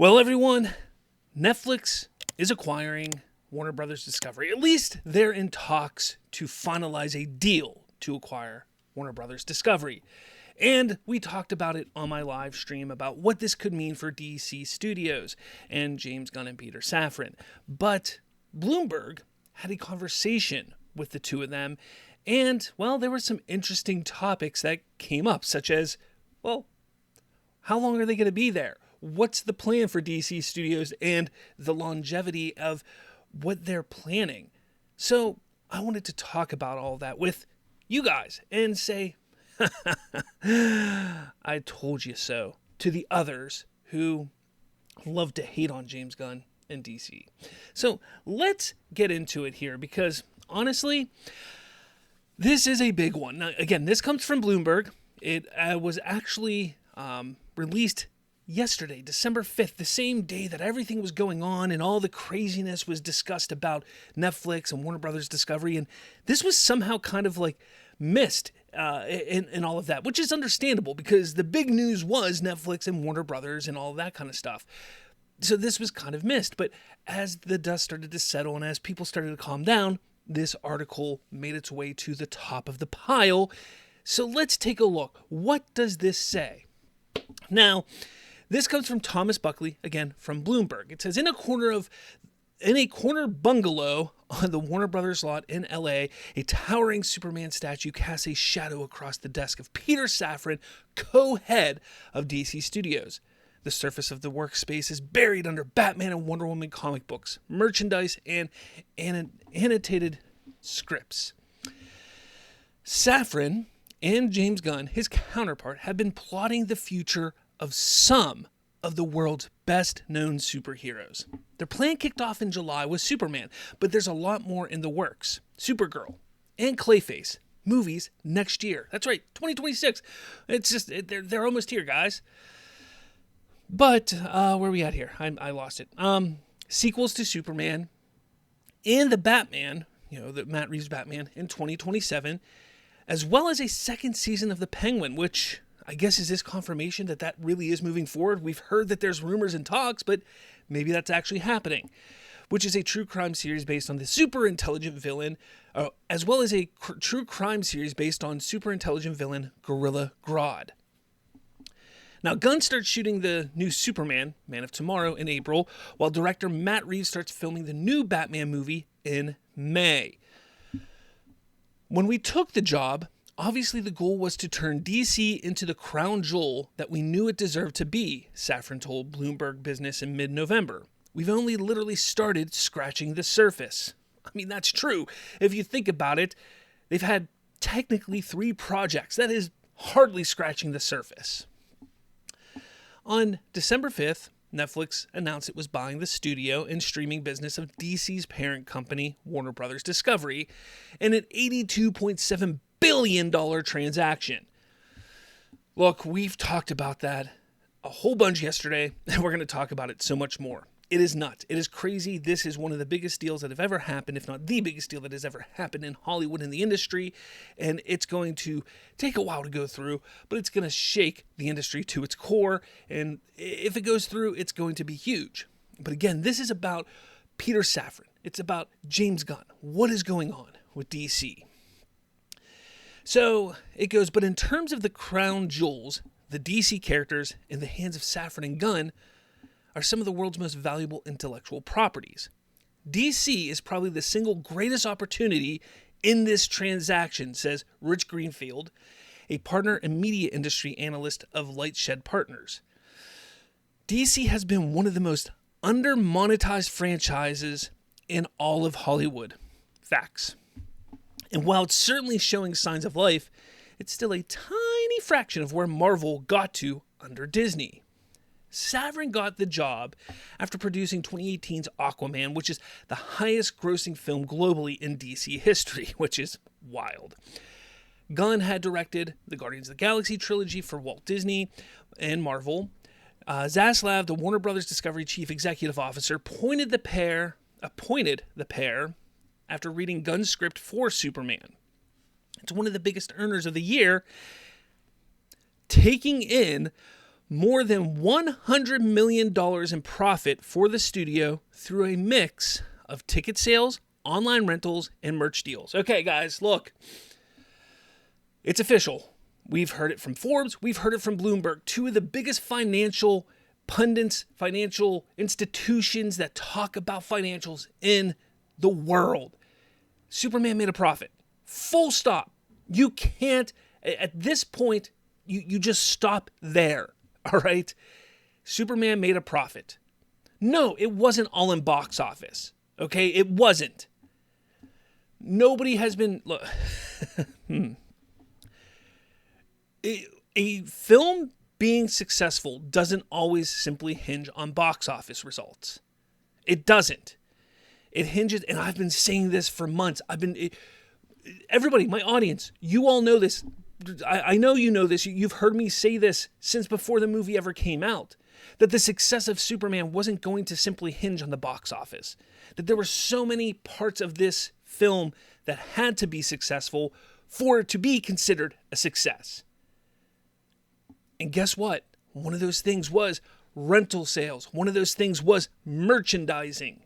Well, everyone, Netflix is acquiring Warner Brothers Discovery. At least they're in talks to finalize a deal to acquire Warner Brothers Discovery. And we talked about it on my live stream about what this could mean for DC Studios and James Gunn and Peter Safran. But Bloomberg had a conversation with the two of them, and, well, there were some interesting topics that came up, such as, well, how long are they going to be there? What's the plan for DC Studios and the longevity of what they're planning? So I wanted to talk about all that with you guys and say, I told you so to the others who love to hate on James Gunn and DC. So let's get into it here because honestly, this is a big one. Now, again, this comes from Bloomberg. It was actually released yesterday, December 5th, the same day that everything was going on and all the craziness was discussed about Netflix and Warner Brothers Discovery. And this was somehow kind of like missed in all of that, which is understandable because the big news was Netflix and Warner Brothers and all of that kind of stuff. So this was kind of missed. But as the dust started to settle and as people started to calm down, this article made its way to the top of the pile. So let's take a look. What does this say? Now, this comes from Thomas Buckley, again, from Bloomberg. It says, in a corner bungalow on the Warner Brothers lot in LA, a towering Superman statue casts a shadow across the desk of Peter Safran, co-head of DC Studios. The surface of the workspace is buried under Batman and Wonder Woman comic books, merchandise, and annotated scripts. Safran and James Gunn, his counterpart, have been plotting the future of some of the world's best-known superheroes. Their plan kicked off in July with Superman, but there's a lot more in the works. Supergirl and Clayface movies next year. That's right, 2026. It's just, they're almost here, guys. But, where are we at here? I lost it. Sequels to Superman and the Batman, the Matt Reeves Batman in 2027, as well as a second season of The Penguin, which I guess is this confirmation that really is moving forward. We've heard that there's rumors and talks, but maybe that's actually happening, which is a true crime series based on the super intelligent villain, as well as a true crime series based on super intelligent villain Gorilla Grodd. Now, Gunn starts shooting the new Superman, Man of Tomorrow, in April, while director Matt Reeves starts filming the new Batman movie in May. When we took the job, obviously the goal was to turn DC into the crown jewel that we knew it deserved to be, Safran told Bloomberg Business in mid-November. We've only literally started scratching the surface. I mean, that's true. If you think about it, they've had technically 3 projects. That is hardly scratching the surface. On December 5th, Netflix announced it was buying the studio and streaming business of DC's parent company, Warner Brothers Discovery, in an $82.7 billion transaction. Look, we've talked about that a whole bunch yesterday, and we're going to talk about it so much more. It is nuts. It is crazy. This is one of the biggest deals that have ever happened, if not the biggest deal that has ever happened in Hollywood in the industry, and it's going to take a while to go through, but it's going to shake the industry to its core, and if it goes through, it's going to be huge. But again, this is about Peter Safran. It's about James Gunn. What is going on with DC? So it goes, but in terms of the crown jewels, the DC characters in the hands of Safran and Gunn are some of the world's most valuable intellectual properties. DC is probably the single greatest opportunity in this transaction, says Rich Greenfield, a partner and media industry analyst of Lightshed Partners. DC has been one of the most under-monetized franchises in all of Hollywood. Facts. And while it's certainly showing signs of life, it's still a tiny fraction of where Marvel got to under Disney. Safran got the job after producing 2018's Aquaman, which is the highest grossing film globally in DC history, which is wild. Gunn had directed the Guardians of the Galaxy trilogy for Walt Disney and Marvel. Zaslav, the Warner Brothers Discovery chief executive officer, appointed the pair after reading Gunn's script for Superman. It's one of the biggest earners of the year, taking in more than $100 million in profit for the studio through a mix of ticket sales, online rentals, and merch deals. Okay, guys, look. It's official. We've heard it from Forbes. We've heard it from Bloomberg. Two of the biggest financial pundits, financial institutions that talk about financials in the world. Superman made a profit. Full stop. You can't, at this point, you just stop there. All right? Superman made a profit. No, it wasn't all in box office. Okay? It wasn't. Nobody has been... Look, a film being successful doesn't always simply hinge on box office results. It doesn't. It hinges, and I've been saying this for months. Everybody, my audience, you all know this. I know you know this. You've heard me say this since before the movie ever came out, that the success of Superman wasn't going to simply hinge on the box office, that there were so many parts of this film that had to be successful for it to be considered a success. And guess what? One of those things was rental sales. One of those things was merchandising.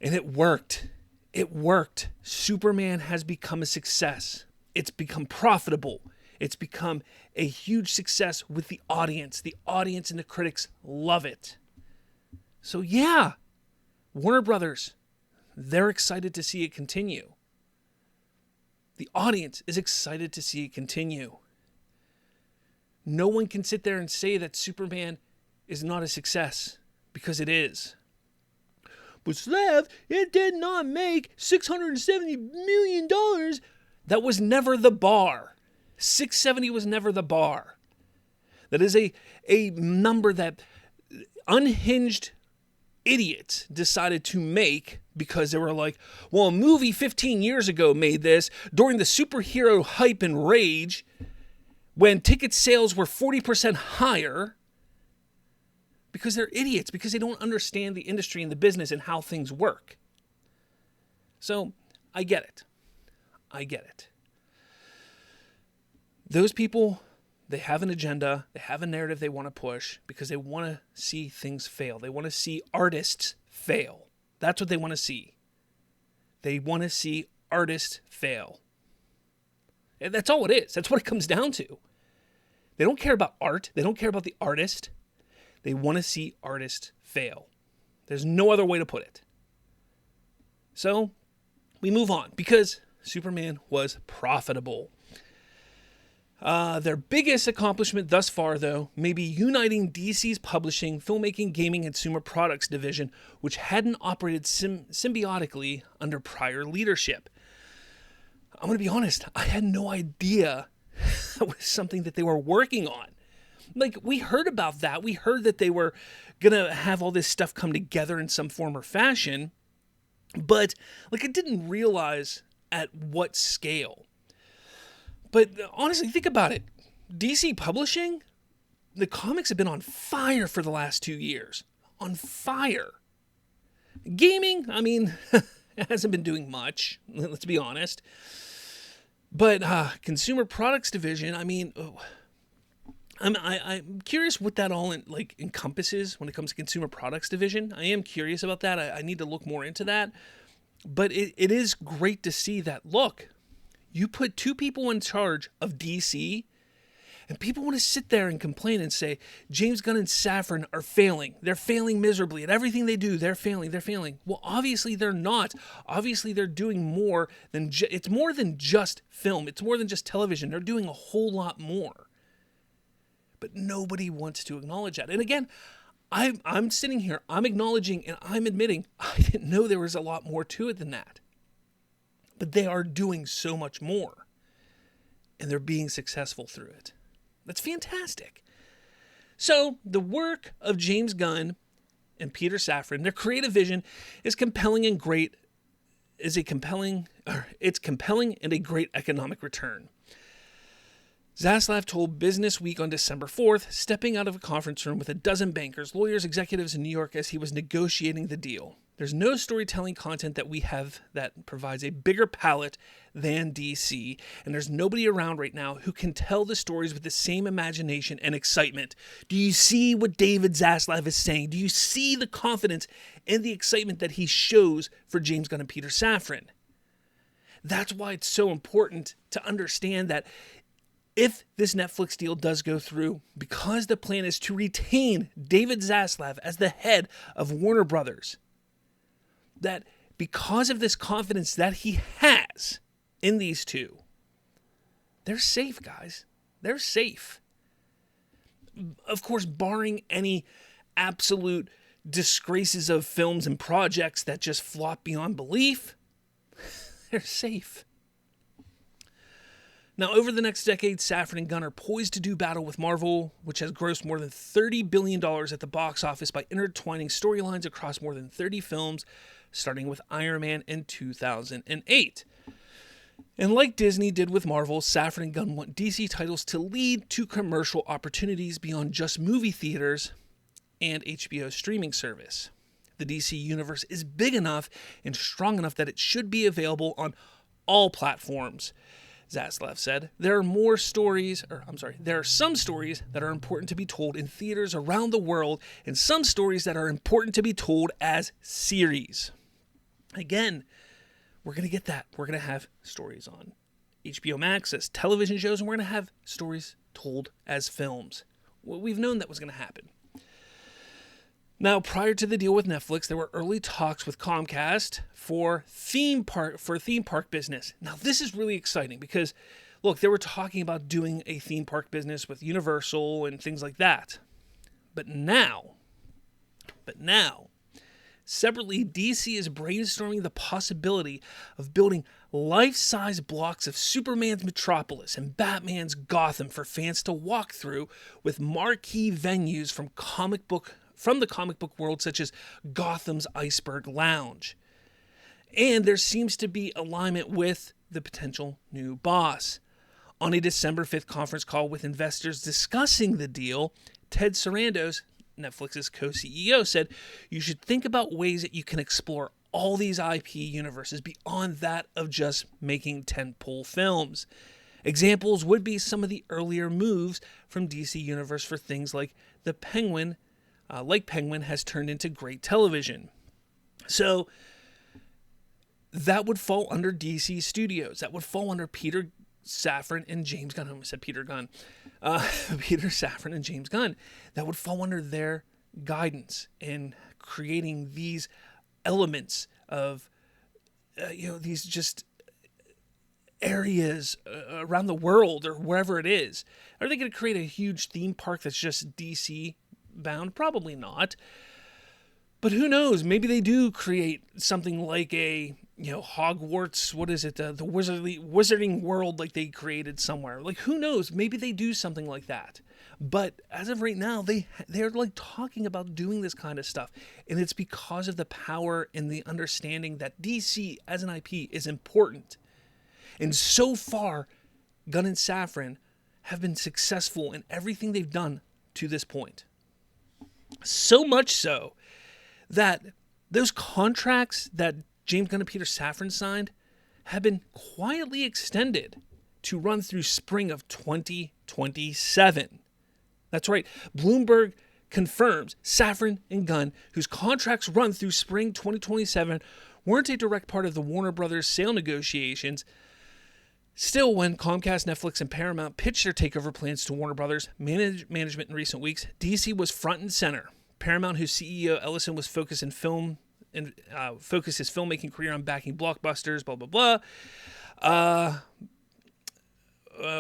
And it worked. It worked. Superman has become a success. It's become profitable. It's become a huge success with the audience. The audience and the critics love it. So yeah, Warner Brothers, they're excited to see it continue. The audience is excited to see it continue. No one can sit there and say that Superman is not a success, because it is. But Slav, it did not make $670 million. That was never the bar. 670 was never the bar. That is a number that unhinged idiots decided to make because they were like, well, a movie 15 years ago made this during the superhero hype and rage when ticket sales were 40% higher, because they're idiots, because they don't understand the industry and the business and how things work. So I get it. I get it. Those people, they have an agenda, they have a narrative they want to push because they want to see things fail. They want to see artists fail. That's what they want to see. They want to see artists fail. And that's all it is. That's what it comes down to. They don't care about art. They don't care about the artist. They want to see artists fail. There's no other way to put it. So we move on because Superman was profitable. Their biggest accomplishment thus far, though, may be uniting DC's publishing, filmmaking, gaming, and consumer products division, which hadn't operated symbiotically under prior leadership. I'm going to be honest, I had no idea that was something that they were working on. Like, we heard about that. We heard that they were going to have all this stuff come together in some form or fashion, but, like, I didn't realize at what scale. But honestly, think about it. DC Publishing, the comics have been on fire for the last 2 years. On fire. Gaming, I mean, it hasn't been doing much, let's be honest. But consumer products division, I mean, I'm curious what that all encompasses when it comes to consumer products division. I am curious about that. I need to look more into that. But it is great to see that, look, you put two people in charge of DC, and people want to sit there and complain and say, James Gunn and Safran are failing. They're failing miserably. At everything they do, they're failing. Well, obviously they're not. Obviously they're doing more than, it's more than just film. It's more than just television. They're doing a whole lot more. But nobody wants to acknowledge that. And again, I'm sitting here, I'm acknowledging and I'm admitting, I didn't know there was a lot more to it than that. But they are doing so much more. And they're being successful through it. That's fantastic. So the work of James Gunn and Peter Safran, their creative vision is compelling and great. It's compelling and a great economic return. Zaslav told Business Week on December 4th, stepping out of a conference room with a dozen bankers, lawyers, executives in New York as he was negotiating the deal. There's no storytelling content that we have that provides a bigger palette than DC, and there's nobody around right now who can tell the stories with the same imagination and excitement. Do you see what David Zaslav is saying? Do you see the confidence and the excitement that he shows for James Gunn and Peter Safran? That's why it's so important to understand that if this Netflix deal does go through, because the plan is to retain David Zaslav as the head of Warner Brothers, that because of this confidence that he has in these two, they're safe, guys. They're safe. Of course, barring any absolute disgraces of films and projects that just flop beyond belief, they're safe. Now, over the next decade, Safran and Gunn are poised to do battle with Marvel, which has grossed more than $30 billion at the box office by intertwining storylines across more than 30 films, starting with Iron Man in 2008. And like Disney did with Marvel, Safran and Gunn want DC titles to lead to commercial opportunities beyond just movie theaters and HBO streaming service. The DC universe is big enough and strong enough that it should be available on all platforms, Zaslav said. There are some stories that are important to be told in theaters around the world, and some stories that are important to be told as series. Again, we're going to get that. We're going to have stories on HBO Max as television shows, and we're going to have stories told as films. Well, we've known that was going to happen. Now, prior to the deal with Netflix, there were early talks with Comcast for theme park business. Now, this is really exciting because, look, they were talking about doing a theme park business with Universal and things like that. But now, separately, DC is brainstorming the possibility of building life-size blocks of Superman's Metropolis and Batman's Gotham for fans to walk through, with marquee venues from the comic book world, such as Gotham's Iceberg Lounge. And there seems to be alignment with the potential new boss. On a December 5th conference call with investors discussing the deal, Ted Sarandos, Netflix's co-CEO, said, "You should think about ways that you can explore all these IP universes beyond that of just making tentpole films. Examples would be some of the earlier moves from DC Universe for things like the Penguin, Penguin has turned into great television." So that would fall under DC Studios. That would fall under Peter Safran and James Gunn. I almost said Peter Gunn. Peter Safran and James Gunn. That would fall under their guidance in creating these elements of, these just areas around the world or wherever it is. Are they going to create a huge theme park that's just DC bound? Probably not. But who knows? Maybe they do create something like a, Hogwarts, what is it? The wizarding world like they created somewhere. Like, who knows? Maybe they do something like that. But as of right now, they're like talking about doing this kind of stuff. And it's because of the power and the understanding that DC as an IP is important. And so far, Gunn and Safran have been successful in everything they've done to this point. So much so that those contracts that James Gunn and Peter Safran signed have been quietly extended to run through spring of 2027. That's right. Bloomberg confirms Safran and Gunn, whose contracts run through spring 2027, weren't a direct part of the Warner Brothers sale negotiations. Still, when Comcast, Netflix, and Paramount pitched their takeover plans to Warner Brothers management in recent weeks, DC was front and center. Paramount, whose CEO Ellison was focused his filmmaking career on backing blockbusters, blah blah blah.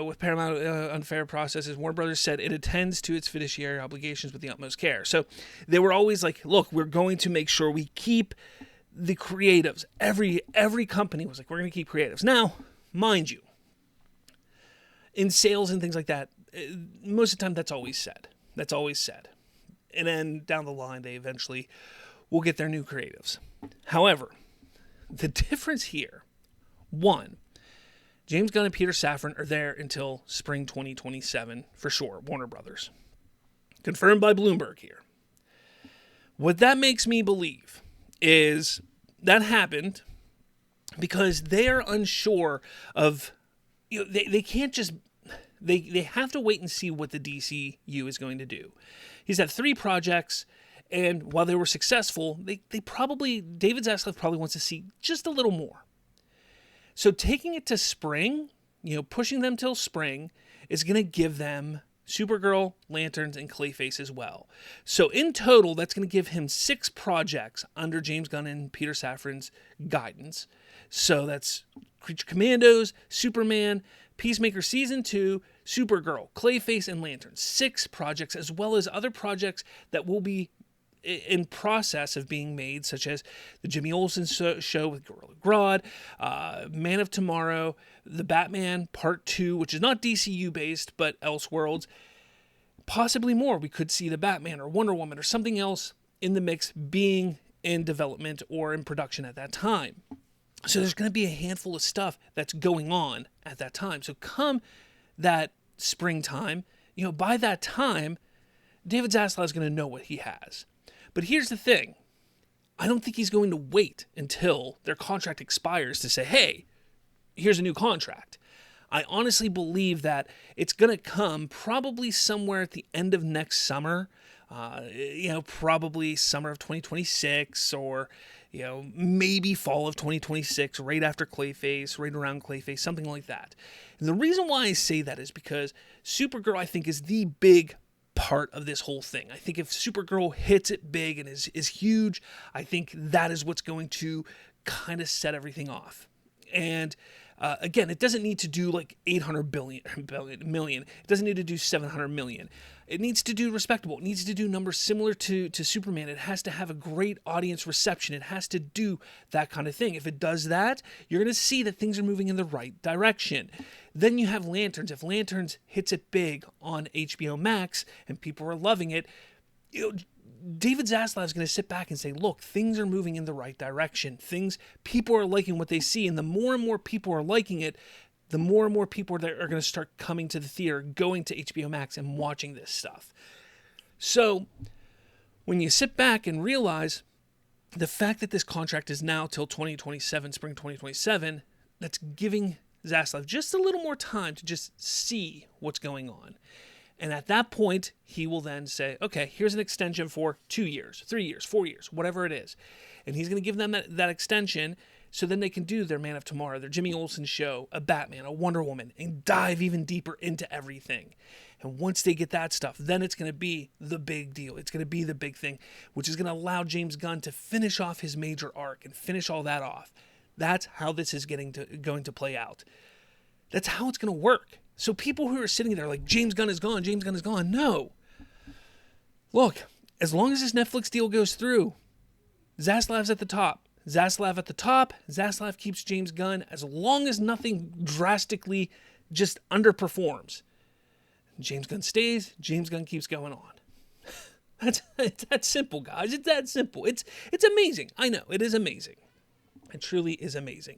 With Paramount unfair processes, Warner Brothers said it attends to its fiduciary obligations with the utmost care. So they were always like, "Look, we're going to make sure we keep the creatives." Every company was like, "We're going to keep creatives." Now, mind you, in sales and things like that, most of the time that's always said. And then down the line, they eventually will get their new creatives. However, the difference here, one, James Gunn and Peter Safran are there until spring 2027 for sure, Warner Brothers. Confirmed by Bloomberg here. What that makes me believe is that happened because they're unsure of, they can't just, they have to wait and see what the DCU is going to do. He's had 3 projects, and while they were successful, David Zaslav probably wants to see just a little more. So taking it to spring, pushing them till spring, is going to give them Supergirl, Lanterns, and Clayface as well. So in total, that's going to give him 6 projects under James Gunn and Peter Safran's guidance. So that's Creature Commandos, Superman, Peacemaker Season 2, Supergirl, Clayface, and Lanterns. 6 projects, as well as other projects that will be in process of being made, such as the Jimmy Olsen show with Gorilla Grodd, Man of Tomorrow, The Batman Part 2, which is not DCU based, but Elseworlds. Possibly more. We could see The Batman or Wonder Woman or something else in the mix being in development or in production at that time. So there's going to be a handful of stuff that's going on at that time. So come that springtime, by that time, David Zaslav is going to know what he has. But here's the thing. I don't think he's going to wait until their contract expires to say, hey, here's a new contract. I honestly believe that it's going to come probably somewhere at the end of next summer, probably summer of 2026 or, maybe fall of 2026, right after Clayface, right around Clayface, something like that. And the reason why I say that is because Supergirl, I think, is the big part of this whole thing. I think if Supergirl hits it big and is huge, I think that is what's going to kind of set everything off. And again, it doesn't need to do like 800 million. It doesn't need to do 700 million. It needs to do respectable. It needs to do numbers similar to Superman. It has to have a great audience reception. It has to do that kind of thing. If it does that, you're going to see that things are moving in the right direction. Then you have Lanterns. If Lanterns hits it big on HBO Max and people are loving it, David Zaslav is going to sit back and say, look, things are moving in the right direction. People are liking what they see. And the more and more people are liking it, the more and more people are going to start coming to the theater, going to HBO Max and watching this stuff. So when you sit back and realize the fact that this contract is now till 2027, spring 2027, that's giving Zaslav just a little more time to just see what's going on. And at that point, he will then say, okay, here's an extension for 2 years, 3 years, 4 years, whatever it is. And he's going to give them that extension so then they can do their Man of Tomorrow, their Jimmy Olsen show, a Batman, a Wonder Woman, and dive even deeper into everything. And once they get that stuff, then it's going to be the big deal. It's going to be the big thing, which is going to allow James Gunn to finish off his major arc and finish all that off. That's how this is going to play out. That's how it's going to work. So people who are sitting there like, James Gunn is gone, James Gunn is gone. No. Look, as long as this Netflix deal goes through, Zaslav's at the top. Zaslav at the top. Zaslav keeps James Gunn as long as nothing drastically just underperforms. James Gunn stays. James Gunn keeps going on. It's that simple, guys. It's that simple. It's amazing. I know. It is amazing. It truly is amazing.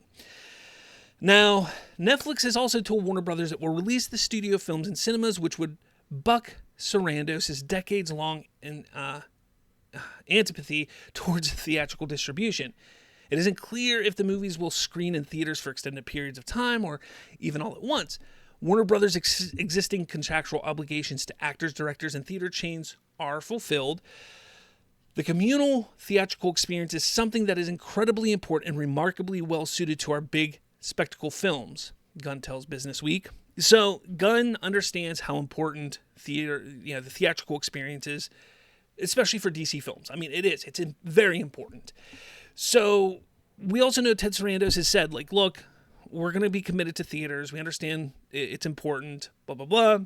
Now, Netflix has also told Warner Brothers it will release the studio films in cinemas, which would buck Sarandos' decades-long antipathy towards theatrical distribution. It isn't clear if the movies will screen in theaters for extended periods of time or even all at once. Warner Brothers' existing contractual obligations to actors, directors, and theater chains are fulfilled. The communal theatrical experience is something that is incredibly important and remarkably well suited to our big spectacle films, Gunn tells Business Week. So Gunn understands how important the theatrical experience is, especially for DC films. I mean, it is. It's very important. So we also know Ted Sarandos has said, like, look, we're going to be committed to theaters. We understand it's important, blah, blah, blah.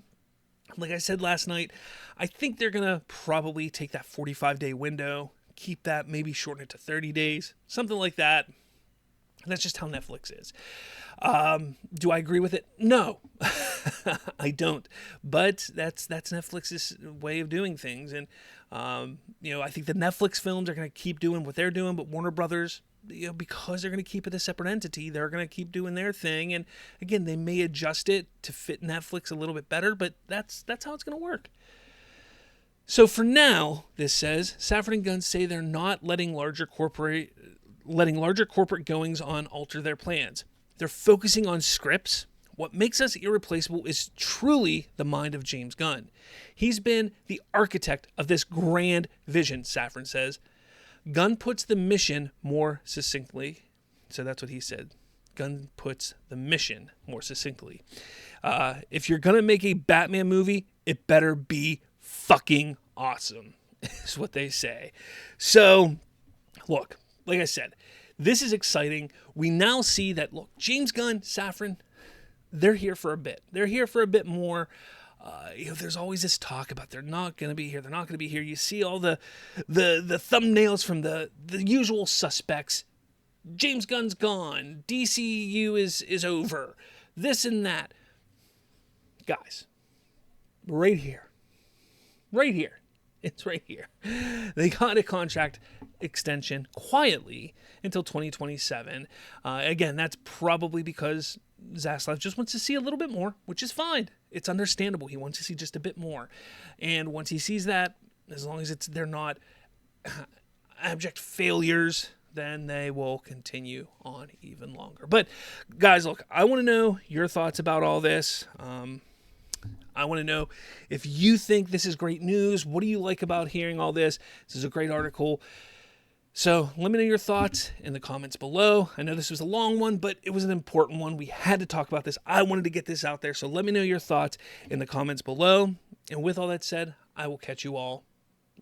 Like I said last night, I think they're going to probably take that 45-day window, keep that, maybe shorten it to 30 days, something like that. That's just how Netflix is. Do I agree with it? No, I don't. But that's Netflix's way of doing things. And, I think the Netflix films are going to keep doing what they're doing, but Warner Brothers, because they're going to keep it a separate entity, they're going to keep doing their thing. And again, they may adjust it to fit Netflix a little bit better, but that's how it's going to work. So for now, this says, Safran and Gunn say they're not letting larger corporate goings on alter their plans. They're focusing on scripts. What makes us irreplaceable is truly the mind of James Gunn. He's been the architect of this grand vision, Safran says. Gunn puts the mission more succinctly. So that's what he said. Gunn puts the mission more succinctly. If you're going to make a Batman movie, it better be fucking awesome, is what they say. So, look, like I said, this is exciting. We now see that, look, James Gunn, Safran, they're here for a bit. They're here for a bit more. There's always this talk about they're not going to be here. They're not going to be here. You see all the thumbnails from the usual suspects. James Gunn's gone. DCU is over. This and that. Guys, right here. Right here. It's right here. They got a contract extension quietly until 2027. Again, that's probably because Zaslav just wants to see a little bit more, which is fine. It's understandable. He wants to see just a bit more. And once he sees that, as long as they're not abject failures, then they will continue on even longer. But guys, look, I want to know your thoughts about all this. I want to know if you think this is great news. What do you like about hearing all this? This is a great article. So let me know your thoughts in the comments below. I know this was a long one, but it was an important one. We had to talk about this. I wanted to get this out there. So let me know your thoughts in the comments below. And with all that said, I will catch you all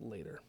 later.